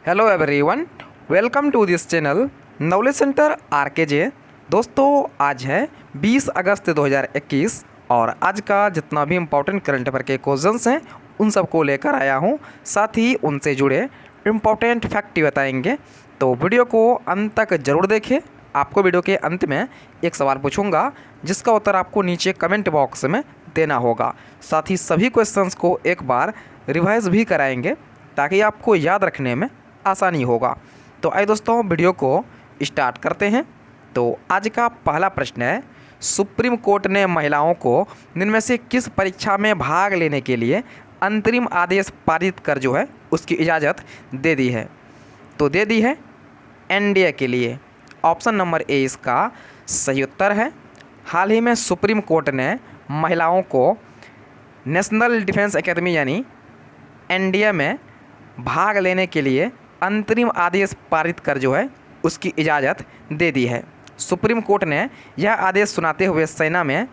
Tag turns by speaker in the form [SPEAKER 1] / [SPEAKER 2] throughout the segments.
[SPEAKER 1] Hello everyone, welcome to this channel knowledge centre RKJ. दोस्तों, आज है 20 अगस्त 2021 और आज का जितना भी इम्पोर्टेंट करंट अफेयर के क्वेश्चंस हैं उन सबको लेकर आया हूँ। साथ ही उनसे जुड़े इम्पोर्टेंट फैक्ट बताएंगे, तो वीडियो को अंत तक ज़रूर देखें। आपको वीडियो के अंत में एक सवाल पूछूंगा जिसका उत्तर आपको नीचे कमेंट बॉक्स में देना होगा। साथ ही सभी क्वेश्चंस को एक बार रिवाइज भी कराएंगे ताकि आपको याद रखने में आसानी होगा। तो आइए दोस्तों, वीडियो को स्टार्ट करते हैं। तो आज का पहला प्रश्न है, सुप्रीम कोर्ट ने महिलाओं को इनमें से किस परीक्षा में भाग लेने के लिए अंतरिम आदेश पारित कर जो है उसकी इजाज़त दे दी है? तो दे दी है एनडीए के लिए। ऑप्शन नंबर ए इसका सही उत्तर है। हाल ही में सुप्रीम कोर्ट ने महिलाओं को नेशनल डिफेंस एकेडमी यानी एनडीए में भाग लेने के लिए अंतरिम आदेश पारित कर जो है उसकी इजाज़त दे दी है। सुप्रीम कोर्ट ने यह आदेश सुनाते हुए सेना में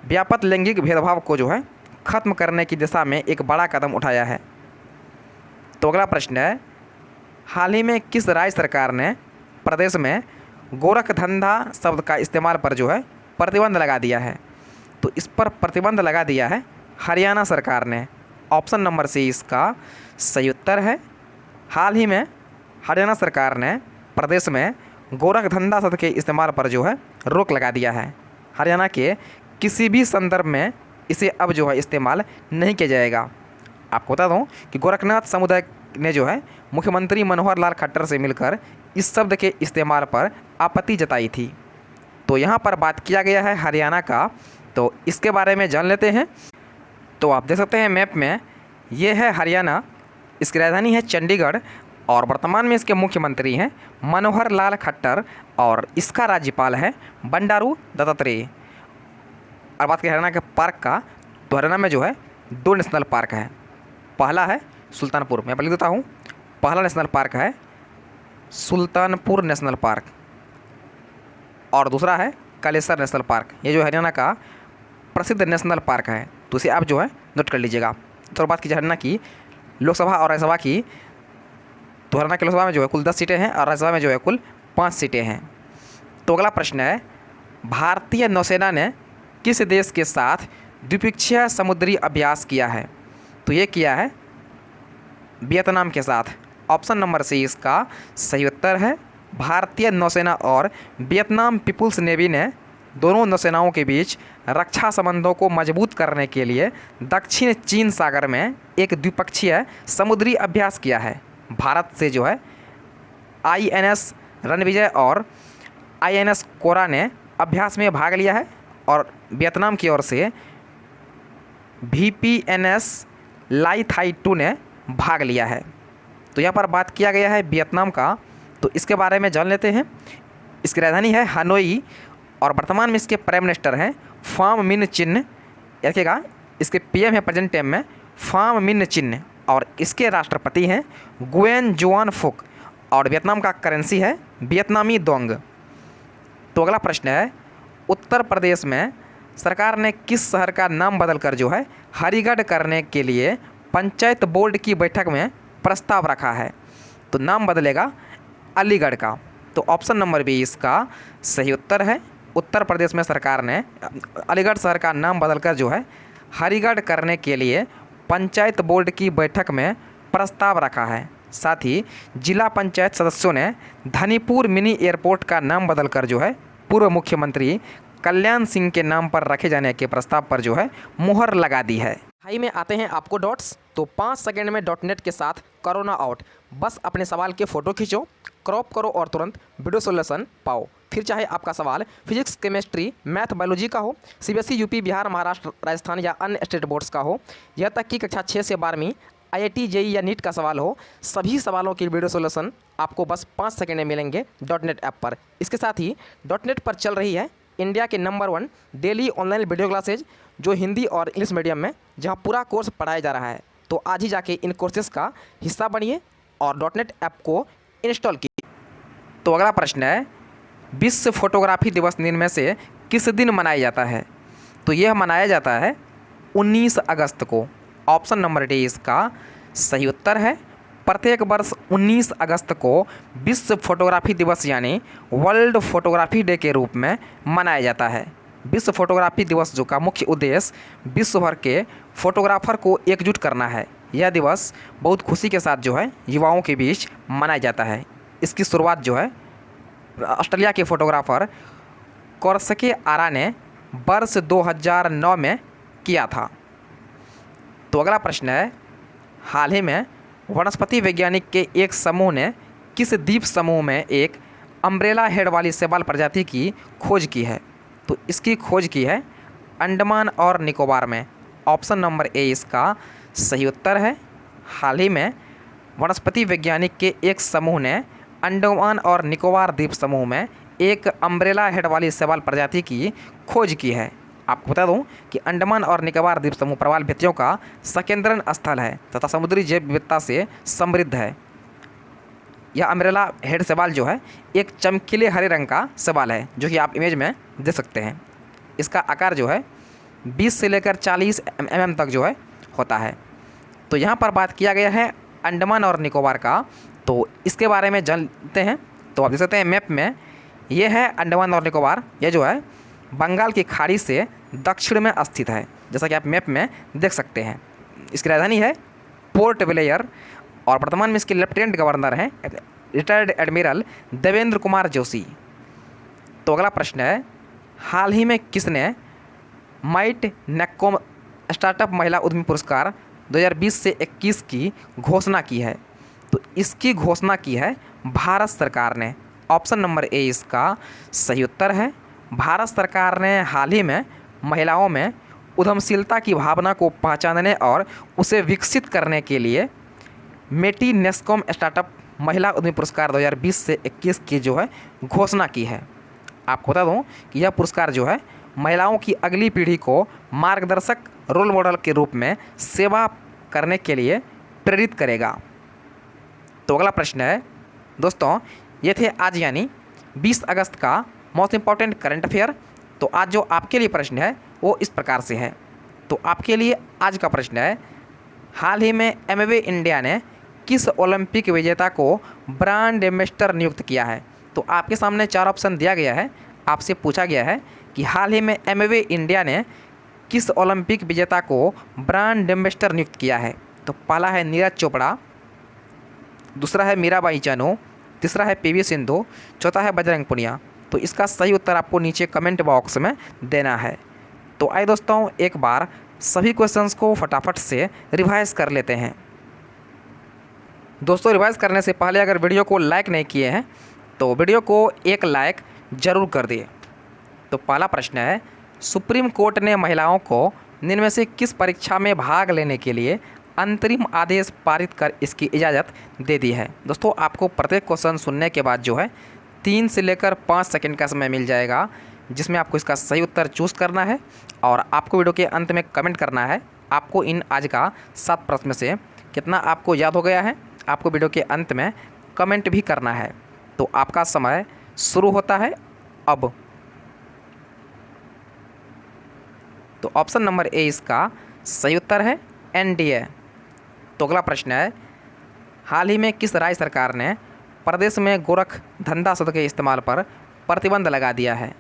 [SPEAKER 1] व्यापक लैंगिक भेदभाव को जो है ख़त्म करने की दिशा में एक बड़ा कदम उठाया है। तो अगला प्रश्न है, हाल ही में किस राज्य सरकार ने प्रदेश में गोरखधंधा शब्द का इस्तेमाल पर जो है प्रतिबंध लगा दिया है? तो इस पर प्रतिबंध लगा दिया है हरियाणा सरकार ने। ऑप्शन नंबर सी इसका सही उत्तर है। हाल ही में हरियाणा सरकार ने प्रदेश में गोरखधंधा शब्द के इस्तेमाल पर जो है रोक लगा दिया है। हरियाणा के किसी भी संदर्भ में इसे अब जो है इस्तेमाल नहीं किया जाएगा। आपको बता दूं कि गोरखनाथ समुदाय ने जो है मुख्यमंत्री मनोहर लाल खट्टर से मिलकर इस शब्द के इस्तेमाल पर आपत्ति जताई थी। तो यहाँ पर बात किया गया है हरियाणा का, तो इसके बारे में जान लेते हैं। तो आप देख सकते हैं मैप में, ये है हरियाणा, इसकी राजधानी है चंडीगढ़ और वर्तमान में इसके मुख्यमंत्री हैं मनोहर लाल खट्टर और इसका राज्यपाल है बंडारू दत्तात्रेय। और बात करें हरियाणा के पार्क का, तो हरियाणा में जो है 2 नेशनल पार्क है। पहला है सुल्तानपुर, मैं लिख देता हूँ, पहला नेशनल पार्क है सुल्तानपुर नेशनल पार्क और दूसरा है कालेसर नेशनल पार्क। ये जो हरियाणा का प्रसिद्ध नेशनल पार्क है, तो इसे आप जो है नोट कर लीजिएगा। तो बात कीजिए हरियाणा की लोकसभा और राज्यसभा की, तो हरियाणा की लोकसभा में जो है कुल 10 सीटें हैं और राज्यसभा में जो है कुल 5 सीटें हैं। तो अगला प्रश्न है, भारतीय नौसेना ने किस देश के साथ द्विपक्षीय समुद्री अभ्यास किया है? तो ये किया है वियतनाम के साथ। ऑप्शन नंबर सी इसका सही उत्तर है। भारतीय नौसेना और वियतनाम पीपुल्स नेवी ने दोनों नौसेनाओं के बीच रक्षा संबंधों को मजबूत करने के लिए दक्षिण चीन सागर में एक द्विपक्षीय समुद्री अभ्यास किया है। भारत से जो है आईएनएस रणविजय और आईएनएस कोरा ने अभ्यास में भाग लिया है और वियतनाम की ओर से वीपीएनएस लाई थाई 2 ने भाग लिया है। तो यहाँ पर बात किया गया है वियतनाम का, तो इसके बारे में जान लेते हैं। इसकी राजधानी है हनोई और वर्तमान में इसके प्राइम मिनिस्टर हैं फाम मिन चिन। रखिएगा, इसके पीएम है प्रेजेंट टाइम में फाम मिन चिन और इसके राष्ट्रपति हैं गुएन जुआन फुक और वियतनाम का करेंसी है वियतनामी दोंग। तो अगला प्रश्न है, उत्तर प्रदेश में सरकार ने किस शहर का नाम बदलकर जो है हरिगढ़ करने के लिए पंचायत बोर्ड की बैठक में प्रस्ताव रखा है? तो नाम बदलेगा अलीगढ़ का। तो ऑप्शन नंबर बी इसका सही उत्तर है। उत्तर प्रदेश में सरकार ने अलीगढ़ शहर का नाम बदलकर जो है हरिगढ़ करने के लिए पंचायत बोर्ड की बैठक में प्रस्ताव रखा है। साथ ही जिला पंचायत सदस्यों ने धनीपुर मिनी एयरपोर्ट का नाम बदलकर जो है पूर्व मुख्यमंत्री कल्याण सिंह के नाम पर रखे जाने के प्रस्ताव पर जो है मुहर लगा दी है। हाई में आते हैं आपको डॉट्स, तो 5 सेकंड में .net के साथ करो ना आउट। बस अपने सवाल के फ़ोटो खींचो, क्रॉप करो और तुरंत वीडियो सोल्यूशन पाओ। फिर चाहे आपका सवाल फिजिक्स, केमिस्ट्री, मैथ, बायोलॉजी का हो, सीबीएसई, यूपी, बिहार, महाराष्ट्र, राजस्थान या अन्य स्टेट बोर्ड्स का हो, यह तक कि कक्षा 6 से 12वीं आईआईटी, जेईई या नीट का सवाल हो, सभी सवालों की वीडियो सोल्यूशन आपको बस 5 सेकंड में मिलेंगे .net ऐप पर। इसके साथ ही .net पर चल रही है इंडिया के number 1 daily online video classes जो हिंदी और इंग्लिश मीडियम में, जहां पूरा कोर्स पढ़ाया जा रहा है। तो आज ही जाके इन कोर्सेज़ का हिस्सा बनिए और .net ऐप को इंस्टॉल कीजिए। तो अगला प्रश्न है, विश्व फोटोग्राफी दिवस इनमें से किस दिन मनाया जाता है? तो यह मनाया जाता है 19 अगस्त को। ऑप्शन नंबर डी इसका सही उत्तर है। प्रत्येक वर्ष 19 अगस्त को विश्व फोटोग्राफी दिवस यानी वर्ल्ड फोटोग्राफी डे के रूप में मनाया जाता है। विश्व फोटोग्राफी दिवस जो का मुख्य उद्देश्य विश्व भर के फोटोग्राफर को एकजुट करना है। यह दिवस बहुत खुशी के साथ जो है युवाओं के बीच मनाया जाता है। इसकी शुरुआत जो है ऑस्ट्रेलिया के फोटोग्राफर कोर्सके आरा ने वर्ष 2009 में किया था। तो अगला प्रश्न है, हाल ही में वनस्पति वैज्ञानिक के एक समूह ने किस द्वीप समूह में एक अम्ब्रेला हेड वाली शैवाल प्रजाति की खोज की है? तो इसकी खोज की है अंडमान और निकोबार में। ऑप्शन नंबर ए इसका सही उत्तर है। हाल ही में वनस्पति वैज्ञानिक के एक समूह ने अंडमान और निकोबार द्वीप समूह में एक अम्ब्रेला हेड वाली शैवाल प्रजाति की खोज की है। आपको बता दूं कि अंडमान और निकोबार द्वीप समूह प्रवाल भित्तियों का संकेंद्रण स्थल है तथा समुद्री जैव विविधता से समृद्ध है। यह अम्ब्रेला हेड शैवाल जो है एक चमकीले हरे रंग का शैवाल है, जो कि आप इमेज में देख सकते हैं। इसका आकार जो है 20 से लेकर 40 mm तक जो है होता है। तो यहाँ पर बात किया गया है अंडमान और निकोबार का, तो इसके बारे में जानते हैं। तो आप देख सकते हैं मैप में, ये है अंडमान और निकोबार। ये जो है बंगाल की खाड़ी से दक्षिण में स्थित है, जैसा कि आप मैप में देख सकते हैं। इसकी राजधानी है पोर्ट ब्लेयर और वर्तमान में इसके लेफ्टिनेंट गवर्नर हैं रिटायर्ड एडमिरल देवेंद्र कुमार जोशी। तो अगला प्रश्न है, हाल ही में किसने माइट नेक्कोम स्टार्टअप महिला उद्यमी पुरस्कार 2020 से 21 की घोषणा की है? तो इसकी घोषणा की है भारत सरकार ने। ऑप्शन नंबर ए इसका सही उत्तर है। भारत सरकार ने हाल ही में महिलाओं में उद्यमशीलता की भावना को पहचानने और उसे विकसित करने के लिए मेटी नेस्कॉम स्टार्टअप महिला उद्यमी पुरस्कार 2020 से 21 की जो है घोषणा की है। आपको बता दूं कि यह पुरस्कार जो है महिलाओं की अगली पीढ़ी को मार्गदर्शक रोल मॉडल के रूप में सेवा करने के लिए प्रेरित करेगा। तो अगला प्रश्न है दोस्तों, ये थे आज यानी 20 अगस्त का मोस्ट इम्पॉर्टेंट करंट अफेयर। तो आज जो आपके लिए प्रश्न है वो इस प्रकार से है। तो आपके लिए आज का प्रश्न है, हाल ही में एमवे इंडिया ने किस ओलंपिक विजेता को ब्रांड एम्बेसडर नियुक्त किया है? तो आपके सामने 4 ऑप्शन दिया गया है। आपसे पूछा गया है कि हाल ही में एमवे इंडिया ने किस ओलंपिक विजेता को ब्रांड एम्बेसडर नियुक्त किया है? तो पहला है नीरज चोपड़ा, दूसरा है मीराबाई चानू, तीसरा है पीवी सिंधु, चौथा है बजरंग पुनिया। तो इसका सही उत्तर आपको नीचे कमेंट बॉक्स में देना है। तो आइए दोस्तों, एक बार सभी क्वेश्चंस को फटाफट से रिवाइज कर लेते हैं। दोस्तों, रिवाइज करने से पहले अगर वीडियो को लाइक नहीं किए हैं तो वीडियो को एक लाइक ज़रूर कर दिए। तो पहला प्रश्न है, सुप्रीम कोर्ट ने महिलाओं को निम्न से किस परीक्षा में भाग लेने के लिए अंतरिम आदेश पारित कर इसकी इजाज़त दे दी है? दोस्तों, आपको प्रत्येक क्वेश्चन सुनने के बाद जो है 3 से लेकर 5 सेकंड का समय मिल जाएगा, जिसमें आपको इसका सही उत्तर चूज़ करना है और आपको वीडियो के अंत में कमेंट करना है आपको इन आज का 7 प्रश्न में से कितना आपको याद हो गया है। आपको वीडियो के अंत में कमेंट भी करना है। तो आपका समय शुरू होता है अब। तो ऑप्शन नंबर ए इसका सही उत्तर है एनडीए। तो अगला प्रश्न है, हाल ही में किस राज्य सरकार ने प्रदेश में गोरख धंधा शब्द के इस्तेमाल पर प्रतिबंध लगा दिया है?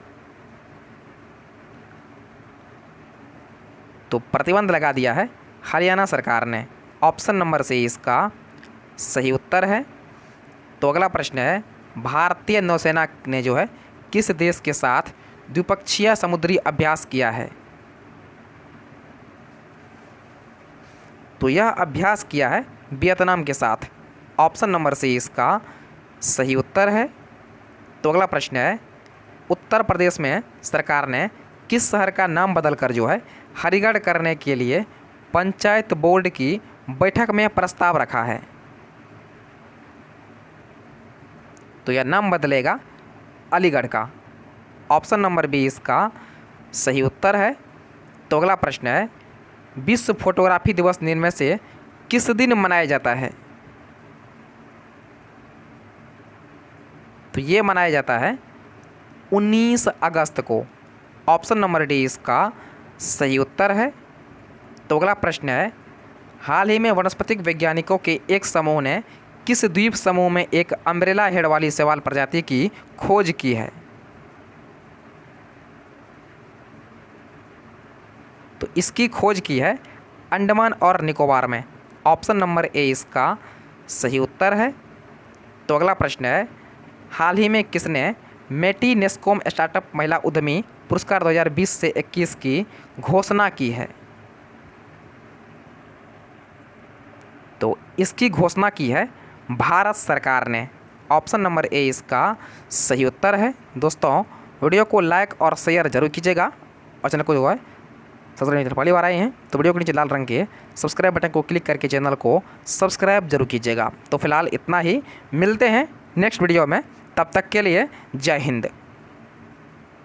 [SPEAKER 1] तो प्रतिबंध लगा दिया है हरियाणा सरकार ने। ऑप्शन नंबर से इसका सही उत्तर है। तो अगला प्रश्न है, भारतीय नौसेना ने जो है किस देश के साथ द्विपक्षीय समुद्री अभ्यास किया है? तो यह अभ्यास किया है वियतनाम के साथ। ऑप्शन नंबर से इसका सही उत्तर है। तो अगला प्रश्न है, उत्तर प्रदेश में सरकार ने किस शहर का नाम बदलकर जो है हरिगढ़ करने के लिए पंचायत बोर्ड की बैठक में प्रस्ताव रखा है? तो यह नाम बदलेगा अलीगढ़ का। ऑप्शन नंबर बी इसका सही उत्तर है। तो अगला प्रश्न है, विश्व फोटोग्राफी दिवस निम्न से किस दिन मनाया जाता है? तो ये मनाया जाता है 19 अगस्त को। ऑप्शन नंबर डी इसका सही उत्तर है। तो अगला प्रश्न है, हाल ही में वनस्पतिक वैज्ञानिकों के एक समूह ने किस द्वीप समूह में एक अम्ब्रेला हेड वाली शैवाल प्रजाति की खोज की है? तो इसकी खोज की है अंडमान और निकोबार में। ऑप्शन नंबर ए इसका सही उत्तर है। तो अगला प्रश्न है, हाल ही में किसने मेटी नेस्कॉम स्टार्टअप महिला उद्यमी पुरस्कार 2020 से 21 की घोषणा की है? तो इसकी घोषणा की है भारत सरकार ने। ऑप्शन नंबर ए इसका सही उत्तर है। दोस्तों, वीडियो को लाइक और शेयर जरूर कीजिएगा और चैनल को जो है सब्सक्राइब पहली बार आए हैं तो वीडियो के नीचे लाल रंग के सब्सक्राइब बटन को क्लिक करके चैनल को सब्सक्राइब जरूर कीजिएगा। तो फिलहाल इतना ही, मिलते हैं नेक्स्ट वीडियो में, तब तक के लिए जय हिंद।